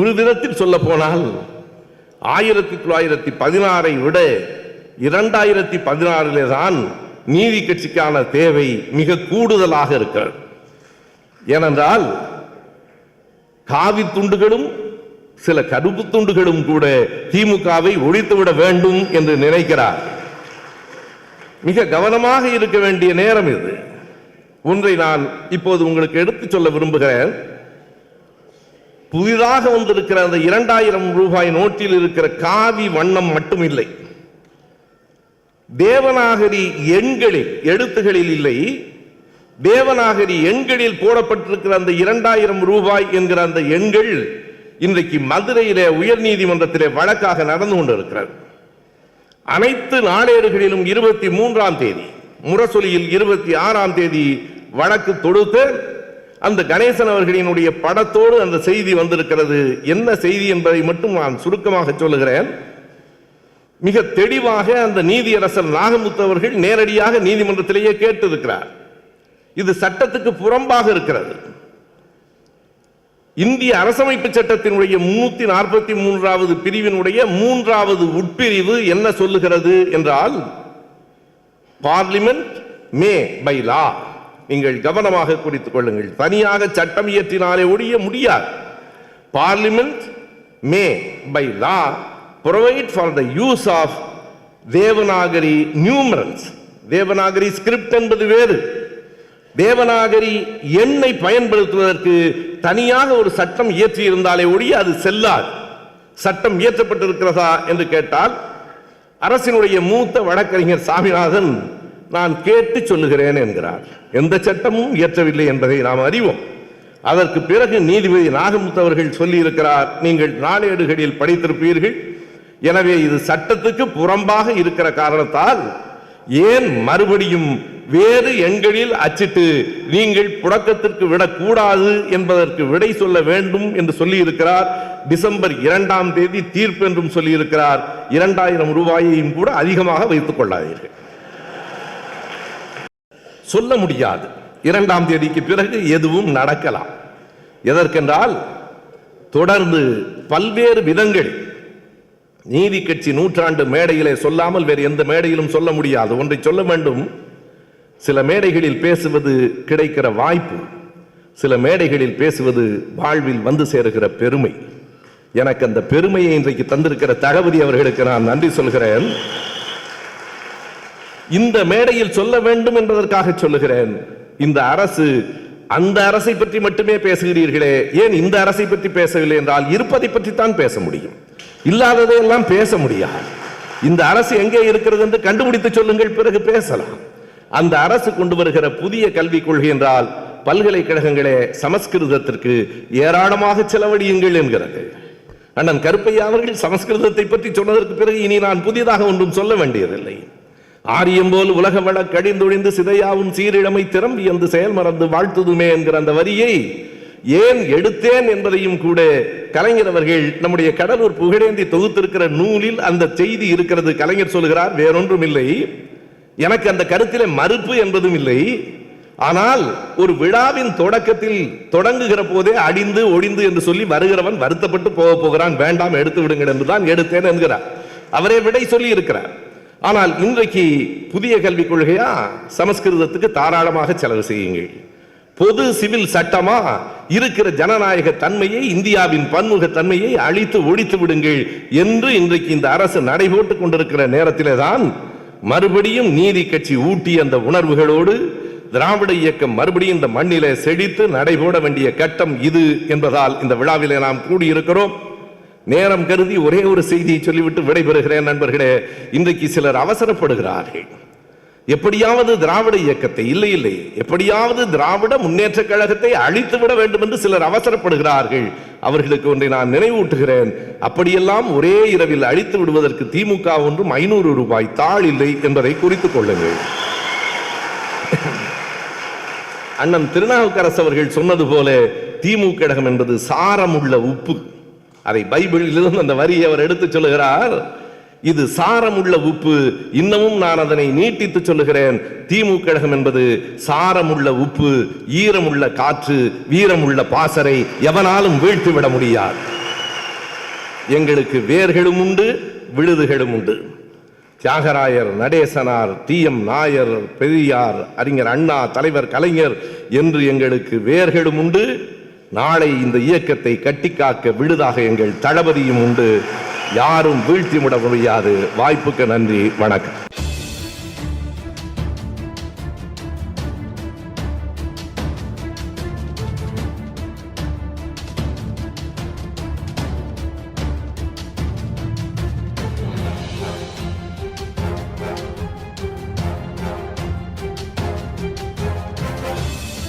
ஒரு விதத்தில் சொல்ல போனால் 1916 விட 2016 தான் நீதி கட்சிக்கான தேவை மிக கூடுதலாக இருக்கிறது. ஏனென்றால் காவி துண்டுகளும் சில கருப்பு துண்டுகளும் கூட திமுகவை ஒழித்துவிட வேண்டும் என்று நினைக்கிறார். மிக கவனமாக இருக்க வேண்டிய நேரம் இது. ஒன்றை நான் இப்போது உங்களுக்கு எடுத்துச் சொல்ல விரும்புகிறேன். புதிதாக வந்திருக்கிற அந்த 2000 ரூபாய் நோட்டில் இருக்கிற காவி வண்ணம் மட்டும் இல்லை, தேவநாகரி எண்களில், எழுத்துகளில் இல்லை, தேவநாகரி எண்களில் போடப்பட்டிருக்கிற அந்த 2000 ரூபாய் என்கிற அந்த எண்கள் இன்றைக்கு மதுரையிலே உயர் நீதிமன்றத்திலே வழக்காக நடந்து கொண்டிருக்கிறது. அனைத்து நாளேடுகளிலும் 23ஆம் தேதி, முரசொலியில் 26ஆம் தேதி வழக்கு தொடுத்து அந்த கணேசன் அவர்களினுடைய படத்தோடு அந்த செய்தி வந்திருக்கிறது. என்ன செய்தி என்பதை மட்டும் நான் சுருக்கமாக சொல்லுகிறேன். மிக தெளிவாக அந்த நீதியரசர் நாகமுத்து அவர்கள் நேரடியாக நீதிமன்றத்திலேயே கேட்டிருக்கிறார். இது சட்டத்துக்கு புறம்பாக இருக்கிறது. இந்திய அரசமைப்பு சட்டத்தினுடைய 343வது பிரிவினுடைய 3வது உட்பிரிவு என்ன சொல்லுகிறது என்றால், பார்லிமெண்ட் மே பை லா, நீங்கள் கவனமாக குறித்துக் கொள்ளுங்கள், தனியாக சட்டம் இயற்றினாலே ஒழிய முடியாது. Parliament may by law provide for the use of Devanagari numerals. Devanagari script என்பது வேறு. தேவநாகரி எண்ணை பயன்படுத்துவதற்கு தனியாக ஒரு சட்டம் இயற்றி இருந்தாலே ஒழிய அது செல்லாது. சட்டம் இயற்றப்பட்டிருக்கிறதா என்று கேட்டால், அரசினுடைய மூத்த வழக்கறிஞர் சாமிநாதன் நான் கேட்டு சொல்லுகிறேன் என்கிறார். எந்த சட்டமும் இயற்றவில்லை என்பதை நாம் அறிவோம். அதற்கு பிறகு நீதிபதி நாகமுத்து அவர்கள் சொல்லி இருக்கிறார், நீங்கள் நாளேடுகளில் படித்திருப்பீர்கள், எனவே இது சட்டத்துக்கு புறம்பாக இருக்கிற காரணத்தால் ஏன் மறுபடியும் வேறு எண்களில் அச்சிட்டு நீங்கள் புழக்கத்திற்கு விடக்கூடாது என்பதற்கு விடை சொல்ல வேண்டும் என்று சொல்லி இருக்கிறார். டிசம்பர் 2ஆம் தேதி தீர்ப்பு என்றும் சொல்லி இருக்கிறார். 2000 ரூபாயையும் கூட அதிகமாக வைத்துக் கொள்ளாதீர்கள். சொல்ல முடியாது, 2ஆம் தேதிக்கு பிறகு எதுவும் நடக்கலாம். எதற்கென்றால், தொடர்ந்து பல்வேறு விதங்கள் நீதி கட்சி நூற்றாண்டு மேடையிலே சொல்லாமல் வேறு எந்த மேடையிலும் சொல்ல முடியாது. ஒன்றை சொல்ல வேண்டும், சில மேடைகளில் பேசுவது கிடைக்கிற வாய்ப்பு, சில மேடைகளில் பேசுவது வாழ்வில் வந்து சேருகிற பெருமை. எனக்கு அந்த பெருமையை இன்றைக்கு தந்திருக்கிற தளபதி அவர்களுக்கு நான் நன்றி சொல்கிறேன். இந்த மேடையில் சொல்ல வேண்டும் என்பதற்காக சொல்லுகிறேன். இந்த அரசு, அந்த அரசை பற்றி மட்டுமே பேசுகிறீர்களே, ஏன் இந்த அரசை பற்றி பேசவில்லை என்றால் இருப்பதை பற்றி தான் பேச முடியும், இல்லாததை எல்லாம் பேச முடியாது. இந்த அரசு எங்கே இருக்கிறது என்று கண்டுபிடித்து சொல்லுங்கள், பிறகு பேசலாம். அந்த அரசு கொண்டு வருகிற புதிய கல்விக் கொள்கை என்றால், பல்கலைக்கழகங்களே சமஸ்கிருதத்திற்கு ஏராளமாக செலவழியுங்கள் என்கிறது. அண்ணன் கருப்பையா அவர்கள் சமஸ்கிருதத்தை பற்றி சொன்னதற்கு பிறகு இனி நான் புதிதாக ஒன்றும் சொல்ல வேண்டியதில்லை. ஆரியம் போல் உலக வள கடிந்தொழிந்து சிதையாவும் சீரிழமை திறம்பி என்று செயல் மறந்து வாழ்த்துதுமே என்கிற அந்த வரியை ஏன் எடுத்தேன் என்பதையும் கூட கலைஞர் அவர்கள் நம்முடைய கடலூர் புகழேந்தி தொகுத்திருக்கிற நூலில் அந்த செய்தி இருக்கிறது. கலைஞர் சொல்லுகிறார், வேறொன்றும் இல்லை, எனக்கு அந்த கருத்திலே மறுப்பு என்பதும் இல்லை, ஆனால் ஒரு விழாவின் தொடக்கத்தில் தொடங்குகிற போதே அடிந்து ஒடிந்து என்று சொல்லி வருகிறவன் வருத்தப்பட்டு போகிறான், வேண்டாம் எடுத்து விடுங்கள் என்றுதான் எடுத்தேன் என்கிறார். அவரே விடை சொல்லி இருக்கிறார். ஆனால் இன்றைக்கு புதிய கல்விக் கொள்கையா, சமஸ்கிருதத்துக்கு தாராளமாக செலவு செய்யுங்கள், பொது சிவில் சட்டமா இருக்கிற ஜனநாயக தன்மையை, இந்தியாவின் பன்முக தன்மையை அழித்து ஒழித்து விடுங்கள் என்று இன்றைக்கு இந்த அரசு நடைபோட்டுக் கொண்டிருக்கிற நேரத்திலே தான் மறுபடியும் நீதி கட்சி ஊட்டிய அந்த உணர்வுகளோடு திராவிட இயக்கம் மறுபடியும் இந்த மண்ணிலே செழித்து நடைபோட வேண்டிய கட்டம் இது என்பதால் இந்த விழாவிலே நாம் கூடியிருக்கிறோம். நேரம் கருதி ஒரே ஒரு செய்தியை சொல்லிவிட்டு விடைபெறுகிறேன் நண்பர்களே. இன்றைக்கு சிலர் அவசரப்படுகிறார்கள், எப்படியாவது திராவிட இயக்கத்தை, இல்லை இல்லை, எப்படியாவது திராவிட முன்னேற்ற கழகத்தை அழித்து விட வேண்டும் என்று சிலர் அவசரப்படுகிறார்கள். அவர்களுக்கு ஒன்றை நான் நினைவூட்டுகிறேன், அப்படியெல்லாம் ஒரே இரவில் அழித்து விடுவதற்கு திமுக ஒன்றும் 500 ரூபாய் தாள் இல்லை என்பதை குறித்துக் கொள்ளுங்கள். அண்ணன் திருநாவுக்கரசு அவர்கள் சொன்னது போல திமுக கழகம் என்பது சாரமுள்ள உப்பு. அதை பைபிளிலிருந்து அந்த வரியை அவர் எடுத்து சொல்லுகிறார், இது சாரமுள்ள உப்பு. இன்னமும் நான் அதனை நீட்டித்து சொல்லுகிறேன், திமுக கழகம் என்பது சாரமுள்ள உப்பு, ஈரமுள்ள காற்று, வீரமுள்ள பாசறை, எவனாலும் வீழ்த்தி விட முடியாது. எங்களுக்கு வேர்களும் உண்டு, விழுதுகளும் உண்டு. தியாகராயர், நடேசனார், டி.எம். நாயர், பெரியார், அறிஞர் அண்ணா, தலைவர் கலைஞர் என்று எங்களுக்கு வேர்களும் உண்டு. நாளை இந்த இயக்கத்தை கட்டிக்காக்க விழுதாக எங்கள் தளபதியும் உண்டு. யாரும் வீழ்த்தி விட முடியாது. வாய்ப்புக்கு நன்றி. வணக்கம்.